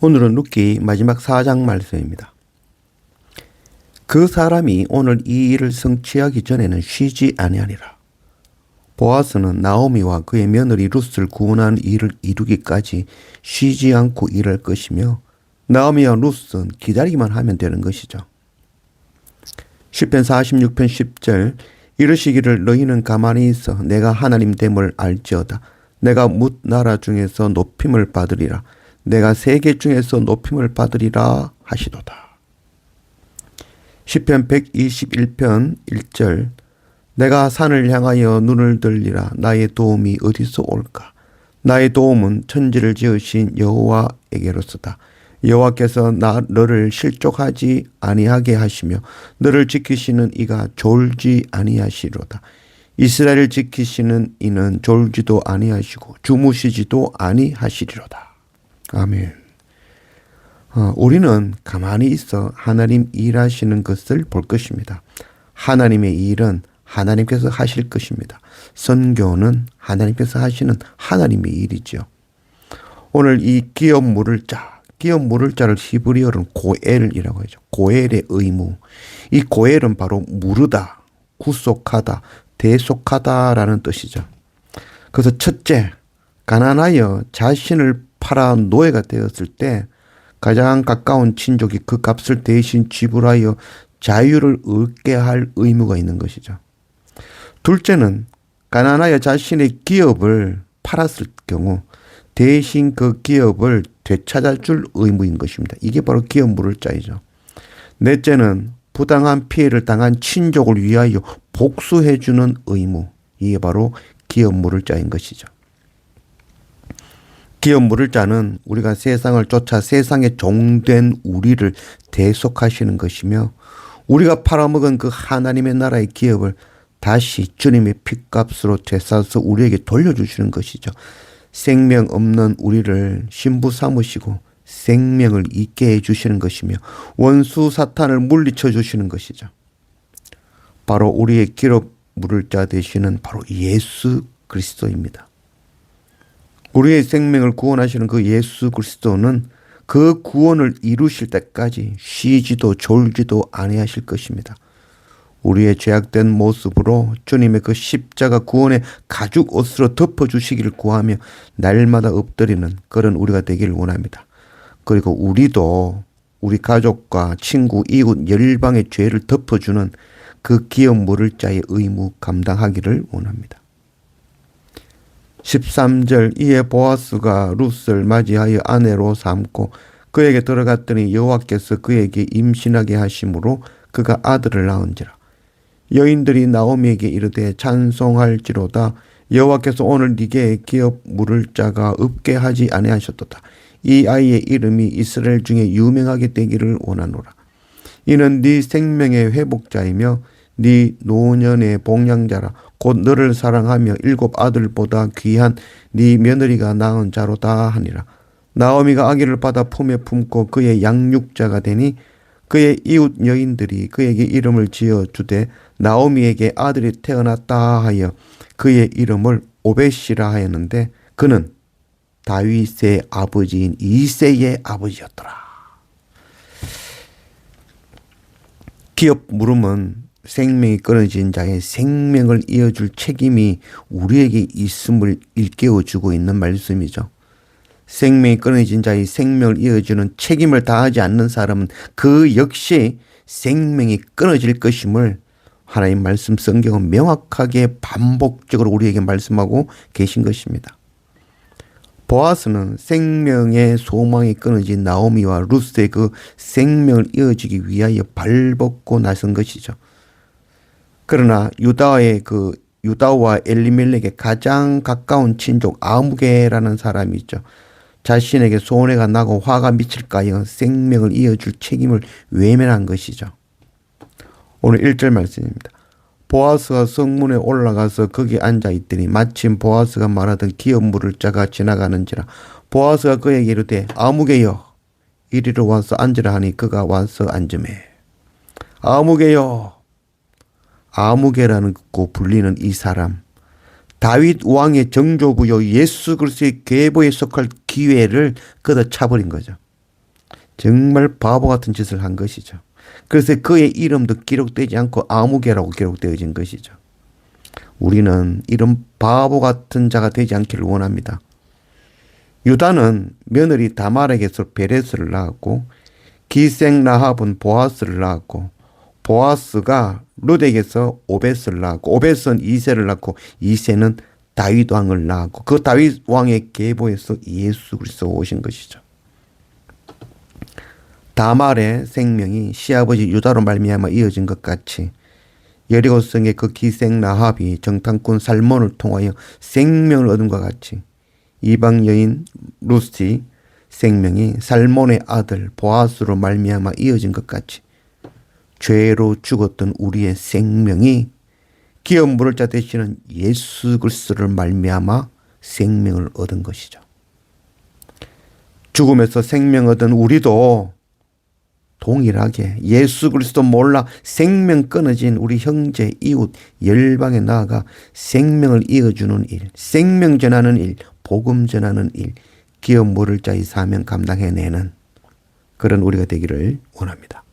오늘은 룻기 마지막 4장 말씀입니다. 그 사람이 오늘 이 일을 성취하기 전에는 쉬지 아니하니라. 보아스는 나오미와 그의 며느리 룻을 구원하는 일을 이루기까지 쉬지 않고 일할 것이며 나오미와 룻은 기다리기만 하면 되는 것이죠. 시편 46편 10절 이르시기를 너희는 가만히 있어 내가 하나님 됨을 알지어다. 내가 뭇 나라 중에서 높임을 받으리라. 내가 세계 중에서 높임을 받으리라 하시도다. 시편 121편 1절 내가 산을 향하여 눈을 들리라. 나의 도움이 어디서 올까? 나의 도움은 천지를 지으신 여호와에게로서다. 여호와께서 너를 실족하지 아니하게 하시며 너를 지키시는 이가 졸지 아니하시로다. 이스라엘을 지키시는 이는 졸지도 아니하시고 주무시지도 아니하시리로다. 아멘. 우리는 가만히 있어 하나님 일하시는 것을 볼 것입니다. 하나님의 일은 하나님께서 하실 것입니다. 선교는 하나님께서 하시는 하나님의 일이죠. 오늘 이 기업 물을 자를 히브리어로는 고엘이라고 하죠. 고엘의 의무. 이 고엘은 바로 무르다, 구속하다, 대속하다라는 뜻이죠. 그래서 첫째, 가난하여 자신을 팔아 노예가 되었을 때 가장 가까운 친족이 그 값을 대신 지불하여 자유를 얻게 할 의무가 있는 것이죠. 둘째는 가난하여 자신의 기업을 팔았을 경우 대신 그 기업을 되찾아줄 의무인 것입니다. 이게 바로 기업 물을 자이죠. 넷째는 부당한 피해를 당한 친족을 위하여 복수해주는 의무. 이게 바로 기업 물을 자인 것이죠. 기업 물을 자는 우리가 세상을 쫓아 세상에 종된 우리를 대속하시는 것이며 우리가 팔아먹은 그 하나님의 나라의 기업을 다시 주님의 핏값으로 되사서 우리에게 돌려주시는 것이죠. 생명 없는 우리를 신부 삼으시고 생명을 있게 해주시는 것이며 원수 사탄을 물리쳐 주시는 것이죠. 바로 우리의 기업 물을 자 되시는 바로 예수 그리스도입니다. 우리의 생명을 구원하시는 그 예수 그리스도는 그 구원을 이루실 때까지 쉬지도 졸지도 아니하실 것입니다. 우리의 죄악된 모습으로 주님의 그 십자가 구원의 가죽 옷으로 덮어주시기를 구하며 날마다 엎드리는 그런 우리가 되기를 원합니다. 그리고 우리도 우리 가족과 친구, 이웃, 열방의 죄를 덮어주는 그 기업 물을 자의 의무 감당하기를 원합니다. 13절 이에 보아스가 룻을 맞이하여 아내로 삼고 그에게 들어갔더니 여호와께서 그에게 임신하게 하심으로 그가 아들을 낳은지라. 여인들이 나오미에게 이르되 찬송할지로다. 여호와께서 오늘 네게 기업 물을 자가 없게 하지 아니하셨도다. 이 아이의 이름이 이스라엘 중에 유명하게 되기를 원하노라. 이는 네 생명의 회복자이며 네 노년의 복량자라. 곧 너를 사랑하며 7 아들보다 귀한 네 며느리가 낳은 자로다 하니라. 나오미가 아기를 받아 품에 품고 그의 양육자가 되니 그의 이웃 여인들이 그에게 이름을 지어 주되 나오미에게 아들이 태어났다 하여 그의 이름을 오벳이라 하였는데 그는 다윗의 아버지인 이새의 아버지였더라. 기업 물음은 생명이 끊어진 자의 생명을 이어줄 책임이 우리에게 있음을 일깨워주고 있는 말씀이죠. 생명이 끊어진 자의 생명을 이어주는 책임을 다하지 않는 사람은 그 역시 생명이 끊어질 것임을 하나님 말씀 성경은 명확하게 반복적으로 우리에게 말씀하고 계신 것입니다. 보아스는 생명의 소망이 끊어진 나오미와 룻의 그 생명을 이어주기 위하여 발벗고 나선 것이죠. 그러나 유다와 엘리멜렉의 가장 가까운 친족 아무게라는 사람이 있죠. 자신에게 손해가 나고 화가 미칠까 하여 생명을 이어줄 책임을 외면한 것이죠. 오늘 1절 말씀입니다. 보아스가 성문에 올라가서 거기 앉아있더니 마침 보아스가 말하던 기업 물을 자가 지나가는지라. 보아스가 그에게 이르되 아무개여 이리로 와서 앉으라 하니 그가 와서 앉으매. 아무개여. 아무개라는 고 불리는 이 사람, 다윗 왕의 정조부여 예수 그리스도의 계보에 속할 기회를 걷어차버린 거죠. 정말 바보 같은 짓을 한 것이죠. 그래서 그의 이름도 기록되지 않고 아무개라고 기록되어진 것이죠. 우리는 이런 바보 같은 자가 되지 않기를 원합니다. 유다는 며느리 다말에게서 베레스를 낳았고 기생 라합은 보아스를 낳았고 보아스가 룻에게서 오벳을 낳았고 오벳은 이새를 낳고 이새는 다윗 왕을 낳았고 그 다윗 왕의 계보에서 예수 그리스도가 오신 것이죠. 다말의 생명이 시아버지 유다로 말미암아 이어진 것 같이 여리고성의 그 기생 라합이 정탐꾼 살몬을 통하여 생명을 얻은 것 같이 이방 여인 루스의 생명이 살몬의 아들 보아스로 말미암아 이어진 것 같이 죄로 죽었던 우리의 생명이 기업 물을 자 되시는 예수 그리스도를 말미암아 생명을 얻은 것이죠. 죽음에서 생명 얻은 우리도 동일하게 예수 그리스도 몰라 생명 끊어진 우리 형제, 이웃, 열방에 나아가 생명을 이어주는 일, 생명 전하는 일, 복음 전하는 일, 기업 모를 자의 사명 감당해내는 그런 우리가 되기를 원합니다.